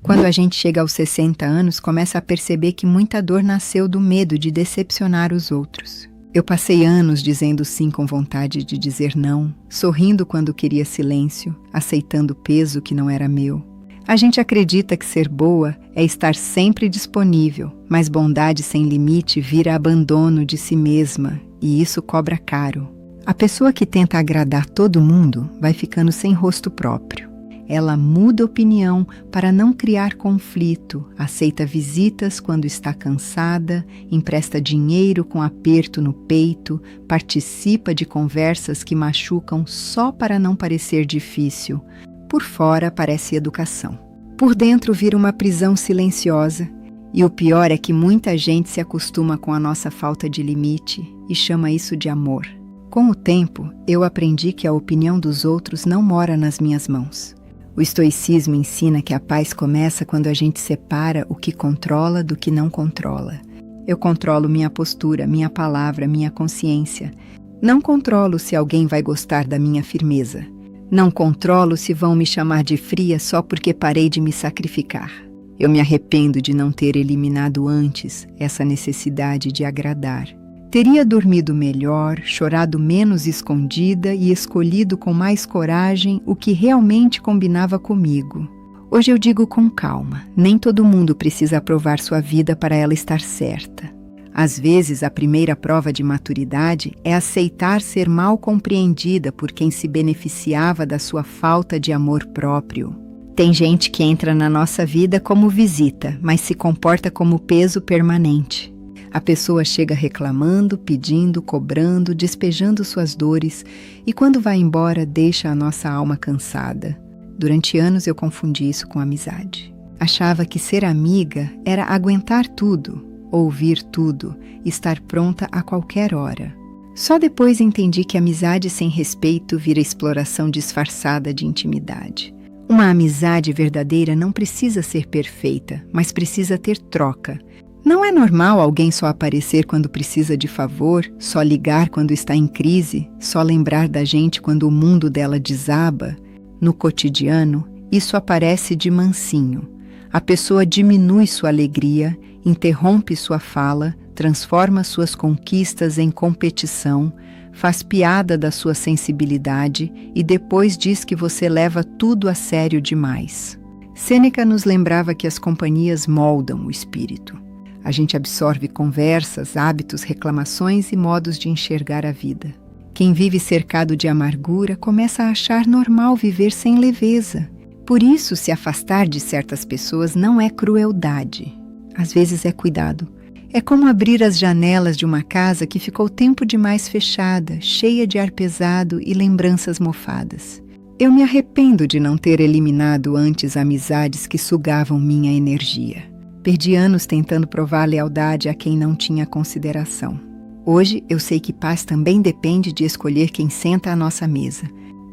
Quando a gente chega aos 60 anos, começa a perceber que muita dor nasceu do medo de decepcionar os outros. Eu passei anos dizendo sim com vontade de dizer não, sorrindo quando queria silêncio, aceitando peso que não era meu. A gente acredita que ser boa é estar sempre disponível, mas bondade sem limite vira abandono de si mesma, e isso cobra caro. A pessoa que tenta agradar todo mundo vai ficando sem rosto próprio. Ela muda opinião para não criar conflito, aceita visitas quando está cansada, empresta dinheiro com aperto no peito, participa de conversas que machucam só para não parecer difícil. Por fora parece educação. Por dentro vira uma prisão silenciosa. E o pior é que muita gente se acostuma com a nossa falta de limite e chama isso de amor. Com o tempo, eu aprendi que a opinião dos outros não mora nas minhas mãos. O estoicismo ensina que a paz começa quando a gente separa o que controla do que não controla. Eu controlo minha postura, minha palavra, minha consciência. Não controlo se alguém vai gostar da minha firmeza. Não controlo se vão me chamar de fria só porque parei de me sacrificar. Eu me arrependo de não ter eliminado antes essa necessidade de agradar. Teria dormido melhor, chorado menos escondida e escolhido com mais coragem o que realmente combinava comigo. Hoje eu digo com calma, nem todo mundo precisa aprovar sua vida para ela estar certa. Às vezes, a primeira prova de maturidade é aceitar ser mal compreendida por quem se beneficiava da sua falta de amor próprio. Tem gente que entra na nossa vida como visita, mas se comporta como peso permanente. A pessoa chega reclamando, pedindo, cobrando, despejando suas dores e quando vai embora deixa a nossa alma cansada. Durante anos eu confundi isso com amizade. Achava que ser amiga era aguentar tudo, ouvir tudo, estar pronta a qualquer hora. Só depois entendi que amizade sem respeito vira exploração disfarçada de intimidade. Uma amizade verdadeira não precisa ser perfeita, mas precisa ter troca. Não é normal alguém só aparecer quando precisa de favor, só ligar quando está em crise, só lembrar da gente quando o mundo dela desaba. No cotidiano, isso aparece de mansinho. A pessoa diminui sua alegria, interrompe sua fala, transforma suas conquistas em competição, faz piada da sua sensibilidade e depois diz que você leva tudo a sério demais. Sêneca nos lembrava que as companhias moldam o espírito. A gente absorve conversas, hábitos, reclamações e modos de enxergar a vida. Quem vive cercado de amargura começa a achar normal viver sem leveza. Por isso, se afastar de certas pessoas não é crueldade. Às vezes é cuidado. É como abrir as janelas de uma casa que ficou tempo demais fechada, cheia de ar pesado e lembranças mofadas. Eu me arrependo de não ter eliminado antes amizades que sugavam minha energia. Perdi anos tentando provar lealdade a quem não tinha consideração. Hoje eu sei que paz também depende de escolher quem senta à nossa mesa.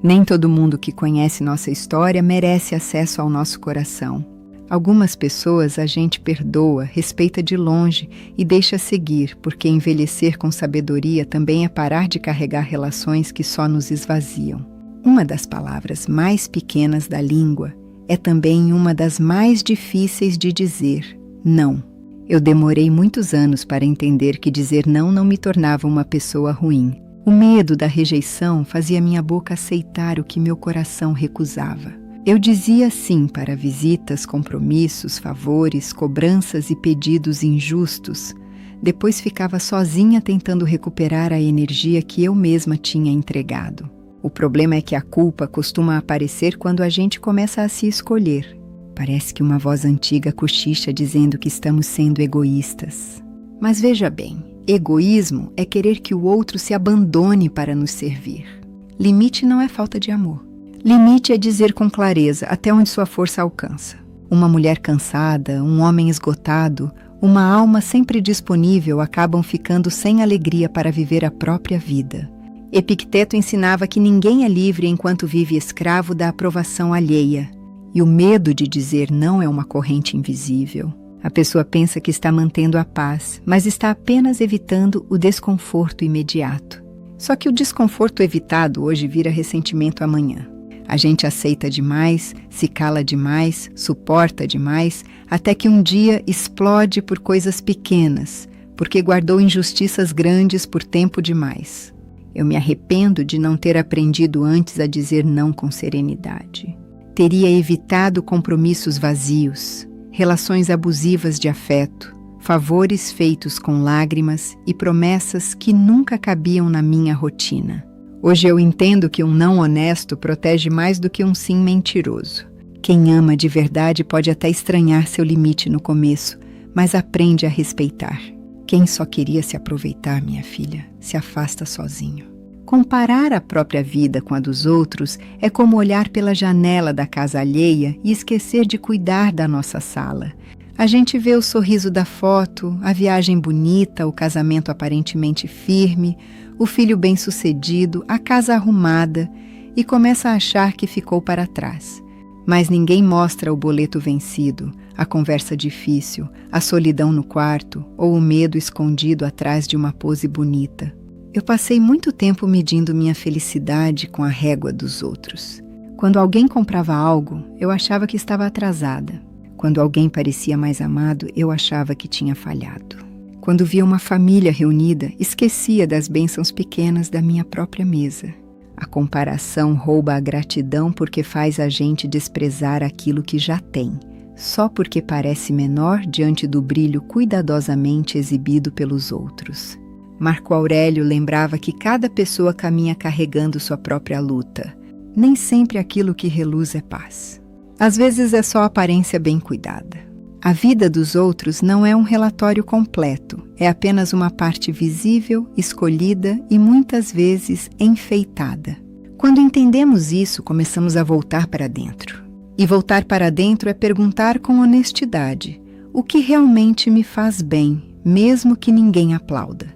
Nem todo mundo que conhece nossa história merece acesso ao nosso coração. Algumas pessoas a gente perdoa, respeita de longe e deixa seguir, porque envelhecer com sabedoria também é parar de carregar relações que só nos esvaziam. Uma das palavras mais pequenas da língua é também uma das mais difíceis de dizer: não. Eu demorei muitos anos para entender que dizer não me tornava uma pessoa ruim. O medo da rejeição fazia minha boca aceitar o que meu coração recusava. Eu dizia sim para visitas, compromissos, favores, cobranças e pedidos injustos. Depois ficava sozinha tentando recuperar a energia que eu mesma tinha entregado. O problema é que a culpa costuma aparecer quando a gente começa a se escolher. Parece que uma voz antiga cochicha dizendo que estamos sendo egoístas. Mas veja bem, egoísmo é querer que o outro se abandone para nos servir. Limite não é falta de amor. Limite é dizer com clareza até onde sua força alcança. Uma mulher cansada, um homem esgotado, uma alma sempre disponível acabam ficando sem alegria para viver a própria vida. Epicteto ensinava que ninguém é livre enquanto vive escravo da aprovação alheia. E o medo de dizer não é uma corrente invisível. A pessoa pensa que está mantendo a paz, mas está apenas evitando o desconforto imediato. Só que o desconforto evitado hoje vira ressentimento amanhã. A gente aceita demais, se cala demais, suporta demais, até que um dia explode por coisas pequenas, porque guardou injustiças grandes por tempo demais. Eu me arrependo de não ter aprendido antes a dizer não com serenidade. Teria evitado compromissos vazios, relações abusivas de afeto, favores feitos com lágrimas e promessas que nunca cabiam na minha rotina. Hoje eu entendo que um não honesto protege mais do que um sim mentiroso. Quem ama de verdade pode até estranhar seu limite no começo, mas aprende a respeitar. Quem só queria se aproveitar, minha filha, se afasta sozinho. Comparar a própria vida com a dos outros é como olhar pela janela da casa alheia e esquecer de cuidar da nossa sala. A gente vê o sorriso da foto, a viagem bonita, o casamento aparentemente firme, o filho bem-sucedido, a casa arrumada e começa a achar que ficou para trás. Mas ninguém mostra o boleto vencido, a conversa difícil, a solidão no quarto ou o medo escondido atrás de uma pose bonita. Eu passei muito tempo medindo minha felicidade com a régua dos outros. Quando alguém comprava algo, eu achava que estava atrasada. Quando alguém parecia mais amado, eu achava que tinha falhado. Quando via uma família reunida, esquecia das bênçãos pequenas da minha própria mesa. A comparação rouba a gratidão porque faz a gente desprezar aquilo que já tem, só porque parece menor diante do brilho cuidadosamente exibido pelos outros. Marco Aurélio lembrava que cada pessoa caminha carregando sua própria luta. Nem sempre aquilo que reluz é paz. Às vezes é só aparência bem cuidada. A vida dos outros não é um relatório completo, é apenas uma parte visível, escolhida e muitas vezes enfeitada. Quando entendemos isso, começamos a voltar para dentro. E voltar para dentro é perguntar com honestidade: o que realmente me faz bem, mesmo que ninguém aplauda?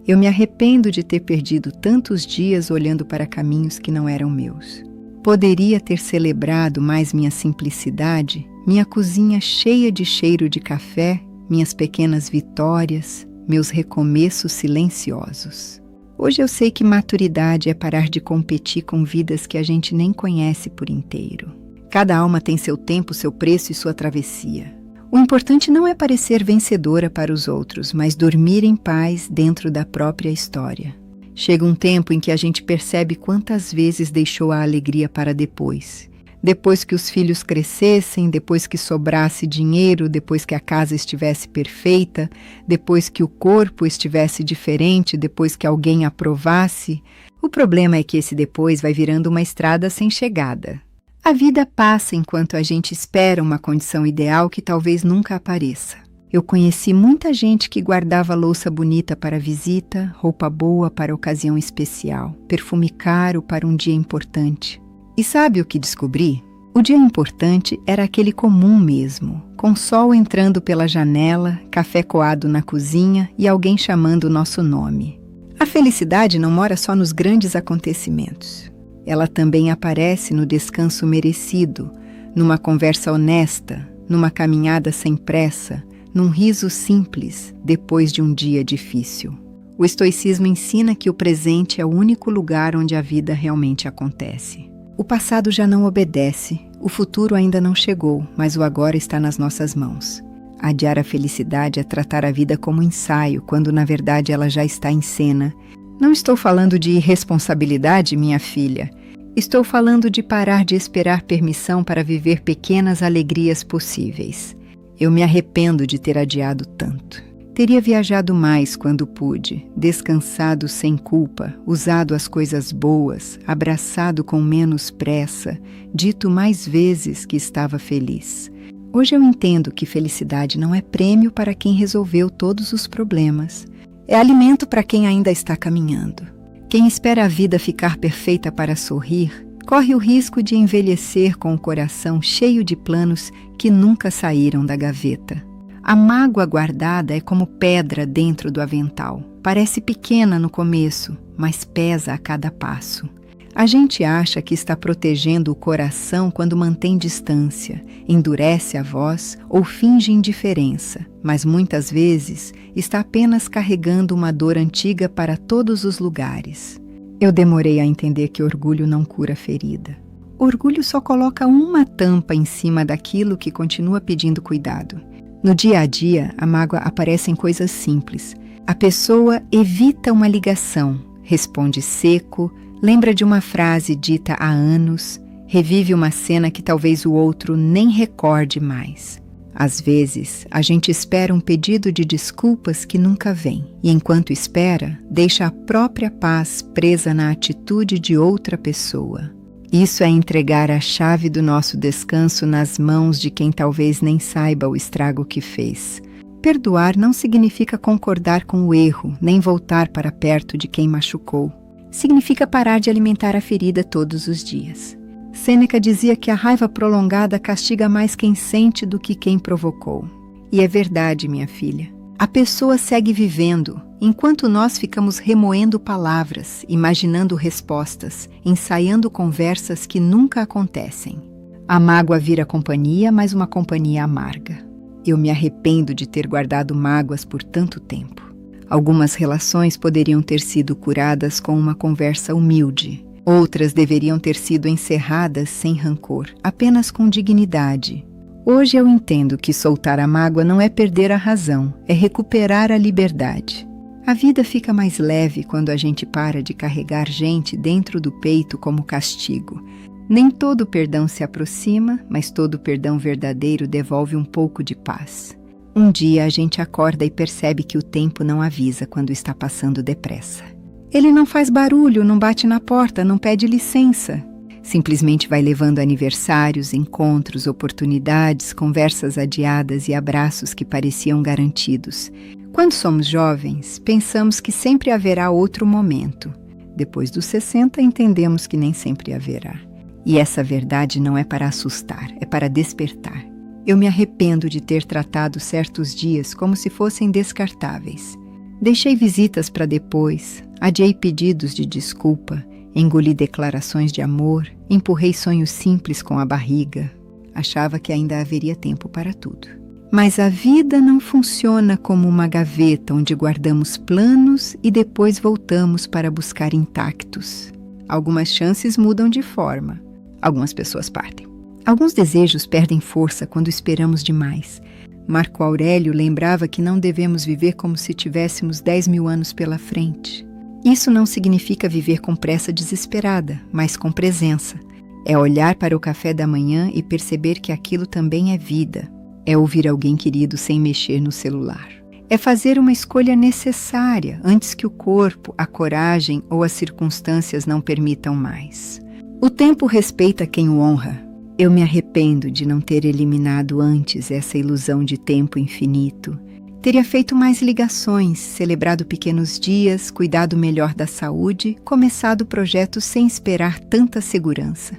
Eu me arrependo de ter perdido tantos dias olhando para caminhos que não eram meus. Poderia ter celebrado mais minha simplicidade, minha cozinha cheia de cheiro de café, minhas pequenas vitórias, meus recomeços silenciosos. Hoje eu sei que maturidade é parar de competir com vidas que a gente nem conhece por inteiro. Cada alma tem seu tempo, seu preço e sua travessia. O importante não é parecer vencedora para os outros, mas dormir em paz dentro da própria história. Chega um tempo em que a gente percebe quantas vezes deixou a alegria para depois. Depois que os filhos crescessem, depois que sobrasse dinheiro, depois que a casa estivesse perfeita, depois que o corpo estivesse diferente, depois que alguém aprovasse. O problema é que esse depois vai virando uma estrada sem chegada. A vida passa enquanto a gente espera uma condição ideal que talvez nunca apareça. Eu conheci muita gente que guardava louça bonita para visita, roupa boa para ocasião especial, perfume caro para um dia importante. E sabe o que descobri? O dia importante era aquele comum mesmo, com sol entrando pela janela, café coado na cozinha e alguém chamando o nosso nome. A felicidade não mora só nos grandes acontecimentos. Ela também aparece no descanso merecido, numa conversa honesta, numa caminhada sem pressa, num riso simples depois de um dia difícil. O estoicismo ensina que o presente é o único lugar onde a vida realmente acontece. O passado já não obedece, o futuro ainda não chegou, mas o agora está nas nossas mãos. Adiar a felicidade é tratar a vida como ensaio, quando na verdade ela já está em cena. Não estou falando de irresponsabilidade, minha filha. Estou falando de parar de esperar permissão para viver pequenas alegrias possíveis. Eu me arrependo de ter adiado tanto. Teria viajado mais quando pude, descansado sem culpa, usado as coisas boas, abraçado com menos pressa, dito mais vezes que estava feliz. Hoje eu entendo que felicidade não é prêmio para quem resolveu todos os problemas. É alimento para quem ainda está caminhando. Quem espera a vida ficar perfeita para sorrir, corre o risco de envelhecer com o coração cheio de planos que nunca saíram da gaveta. A mágoa guardada é como pedra dentro do avental. Parece pequena no começo, mas pesa a cada passo. A gente acha que está protegendo o coração quando mantém distância, endurece a voz ou finge indiferença, mas muitas vezes está apenas carregando uma dor antiga para todos os lugares. Eu demorei a entender que orgulho não cura ferida. Orgulho só coloca uma tampa em cima daquilo que continua pedindo cuidado. No dia a dia, a mágoa aparece em coisas simples. A pessoa evita uma ligação, responde seco, lembra de uma frase dita há anos, revive uma cena que talvez o outro nem recorde mais. Às vezes, a gente espera um pedido de desculpas que nunca vem, e enquanto espera, deixa a própria paz presa na atitude de outra pessoa. Isso é entregar a chave do nosso descanso nas mãos de quem talvez nem saiba o estrago que fez. Perdoar não significa concordar com o erro, nem voltar para perto de quem machucou. Significa parar de alimentar a ferida todos os dias. Sêneca dizia que a raiva prolongada castiga mais quem sente do que quem provocou. E é verdade, minha filha. A pessoa segue vivendo, enquanto nós ficamos remoendo palavras, imaginando respostas, ensaiando conversas que nunca acontecem. A mágoa vira companhia, mas uma companhia amarga. Eu me arrependo de ter guardado mágoas por tanto tempo. Algumas relações poderiam ter sido curadas com uma conversa humilde. Outras deveriam ter sido encerradas sem rancor, apenas com dignidade. Hoje eu entendo que soltar a mágoa não é perder a razão, é recuperar a liberdade. A vida fica mais leve quando a gente para de carregar gente dentro do peito como castigo. Nem todo perdão se aproxima, mas todo perdão verdadeiro devolve um pouco de paz. Um dia a gente acorda e percebe que o tempo não avisa quando está passando depressa. Ele não faz barulho, não bate na porta, não pede licença. Simplesmente vai levando aniversários, encontros, oportunidades, conversas adiadas e abraços que pareciam garantidos. Quando somos jovens, pensamos que sempre haverá outro momento. Depois dos 60, entendemos que nem sempre haverá. E essa verdade não é para assustar, é para despertar. Eu me arrependo de ter tratado certos dias como se fossem descartáveis. Deixei visitas para depois, adiei pedidos de desculpa, engoli declarações de amor, empurrei sonhos simples com a barriga. Achava que ainda haveria tempo para tudo. Mas a vida não funciona como uma gaveta onde guardamos planos e depois voltamos para buscar intactos. Algumas chances mudam de forma. Algumas pessoas partem. Alguns desejos perdem força quando esperamos demais. Marco Aurélio lembrava que não devemos viver como se tivéssemos 10.000 anos pela frente. Isso não significa viver com pressa desesperada, mas com presença. É olhar para o café da manhã e perceber que aquilo também é vida. É ouvir alguém querido sem mexer no celular. É fazer uma escolha necessária antes que o corpo, a coragem ou as circunstâncias não permitam mais. O tempo respeita quem o honra. Eu me arrependo de não ter eliminado antes essa ilusão de tempo infinito. Teria feito mais ligações, celebrado pequenos dias, cuidado melhor da saúde, começado projetos sem esperar tanta segurança.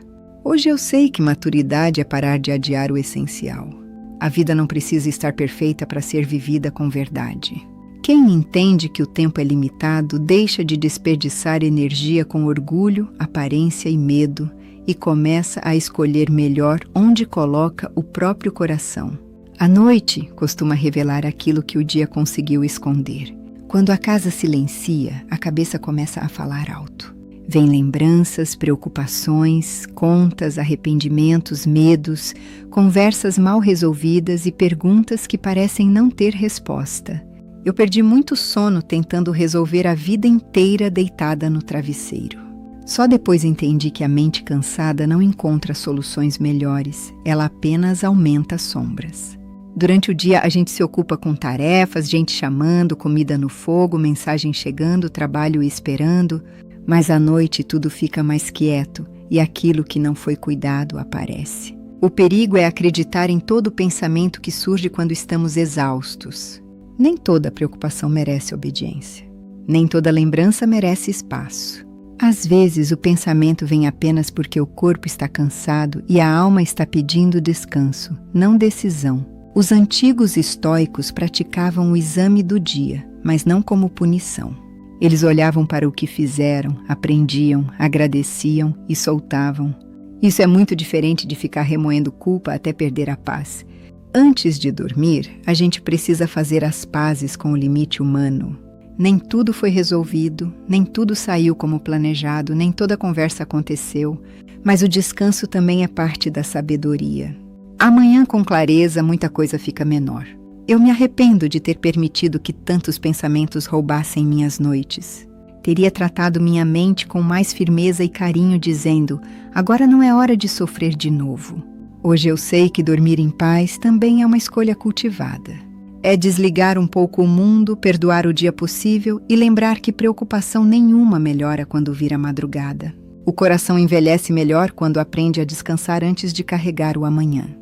Hoje eu sei que maturidade é parar de adiar o essencial. A vida não precisa estar perfeita para ser vivida com verdade. Quem entende que o tempo é limitado deixa de desperdiçar energia com orgulho, aparência e medo e começa a escolher melhor onde coloca o próprio coração. A noite costuma revelar aquilo que o dia conseguiu esconder. Quando a casa silencia, a cabeça começa a falar alto. Vêm lembranças, preocupações, contas, arrependimentos, medos, conversas mal resolvidas e perguntas que parecem não ter resposta. Eu perdi muito sono tentando resolver a vida inteira deitada no travesseiro. Só depois entendi que a mente cansada não encontra soluções melhores, ela apenas aumenta as sombras. Durante o dia a gente se ocupa com tarefas, gente chamando, comida no fogo, mensagem chegando, trabalho esperando, mas à noite tudo fica mais quieto e aquilo que não foi cuidado aparece. O perigo é acreditar em todo pensamento que surge quando estamos exaustos. Nem toda preocupação merece obediência. Nem toda lembrança merece espaço. Às vezes o pensamento vem apenas porque o corpo está cansado e a alma está pedindo descanso, não decisão. Os antigos estoicos praticavam o exame do dia, mas não como punição. Eles olhavam para o que fizeram, aprendiam, agradeciam e soltavam. Isso é muito diferente de ficar remoendo culpa até perder a paz. Antes de dormir, a gente precisa fazer as pazes com o limite humano. Nem tudo foi resolvido, nem tudo saiu como planejado, nem toda conversa aconteceu, Mas o descanso também é parte da sabedoria. Amanhã, com clareza, muita coisa fica menor. Eu me arrependo de ter permitido que tantos pensamentos roubassem minhas noites. Teria tratado minha mente com mais firmeza e carinho, dizendo: agora não é hora de sofrer de novo. Hoje eu sei que dormir em paz também é uma escolha cultivada. É desligar um pouco o mundo, perdoar o dia possível e lembrar que preocupação nenhuma melhora quando vira madrugada. O coração envelhece melhor quando aprende a descansar antes de carregar o amanhã.